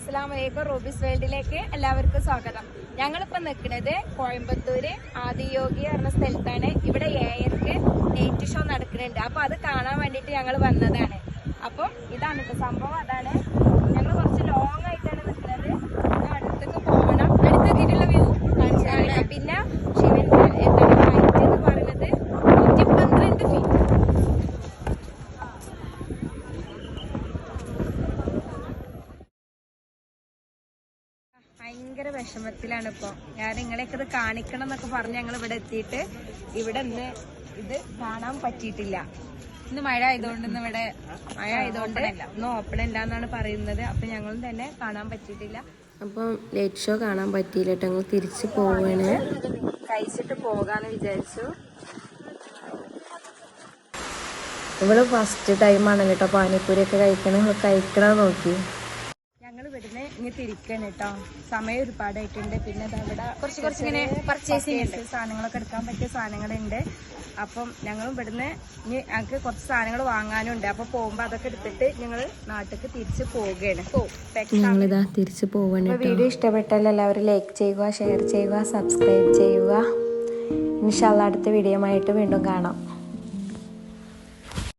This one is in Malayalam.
അസ്സലാമലൈക്കും. റൂബീസ് വേൾഡിലേക്ക് എല്ലാവർക്കും സ്വാഗതം. ഞങ്ങളിപ്പോ നിൽക്കുന്നത് കോയമ്പത്തൂര് ആദിയോഗി പറഞ്ഞ സ്ഥലത്താണ്. ഇവിടെ ഏഴരക്ക് നൈറ്റ് ഷോ നടക്കുന്നുണ്ട്. അപ്പൊ അത് കാണാൻ വേണ്ടിട്ട് ഞങ്ങൾ വന്നതാണ്. അപ്പം ഇതാണ് ഇപ്പൊ സംഭവം. അതാണ് ഞങ്ങൾ കുറച്ച് ലോങ് ആയിട്ടാണ് നിൽക്കുന്നത്. അടുത്തേക്ക് പോകണം. അടുത്തെത്തിയിട്ടുള്ള വ്യൂ കാണിച്ചാൽ പിന്നെ ശിവന്റെ എന്താണ് ഹൈറ്റ് എന്ന് പറയുന്നത് 112 ഫീറ്റ്. ഭയങ്കര വിഷമത്തിലാണ് ഇപ്പൊ. ഞാൻ നിങ്ങളെയൊക്കെ ഇത് കാണിക്കണം എന്നൊക്കെ പറഞ്ഞ് ഞങ്ങൾ ഇവിടെ എത്തിയിട്ട് ഇവിടെ ഇന്ന് ഇത് കാണാൻ പറ്റിയിട്ടില്ല. ഇന്ന് മഴ ആയതുകൊണ്ട് ഇന്ന് ഓപ്പൺ അല്ല എന്നാണ് പറയുന്നത്. അപ്പൊ ഞങ്ങളും തന്നെ കാണാൻ പറ്റിയിട്ടില്ല. അപ്പം ലൈറ്റ് ഷോ കാണാൻ പറ്റിയില്ല കേട്ടോ. ഞങ്ങൾ തിരിച്ചു പോവാണ്. കഴിച്ചിട്ട് പോകാന്ന് വിചാരിച്ചു. ഇവള് ഫസ്റ്റ് ടൈമാണ് കേട്ടോ പാനിപ്പൂരി ഒക്കെ കഴിക്കണം നോക്കി. ഞങ്ങൾ ഇവിടുന്ന് ഇനി തിരിക്കണം കേട്ടോ. സമയം ഒരുപാടായിട്ടുണ്ട്. പിന്നെ അവിടെ കുറച്ച് ഇങ്ങനെ സാധനങ്ങളൊക്കെ എടുക്കാൻ പറ്റിയ സാധനങ്ങളുണ്ട്. അപ്പം ഞങ്ങളും ഇവിടുന്ന് ഇനി ഞങ്ങൾക്ക് കുറച്ച് സാധനങ്ങൾ വാങ്ങാനുണ്ട്. അപ്പൊ പോകുമ്പോ അതൊക്കെ എടുത്തിട്ട് ഞങ്ങൾ നാട്ടിലേക്ക് തിരിച്ചു പോവുകയാണ്. ഞങ്ങളിതാ തിരിച്ചു പോവാണ്. വീഡിയോ ഇഷ്ടപ്പെട്ടാൽ എല്ലാവരും ലൈക്ക് ചെയ്യുക, ഷെയർ ചെയ്യുക, സബ്സ്ക്രൈബ് ചെയ്യുക. ഇൻഷാ അല്ലാഹ് അടുത്ത വീഡിയോ ആയിട്ട് വീണ്ടും കാണാം.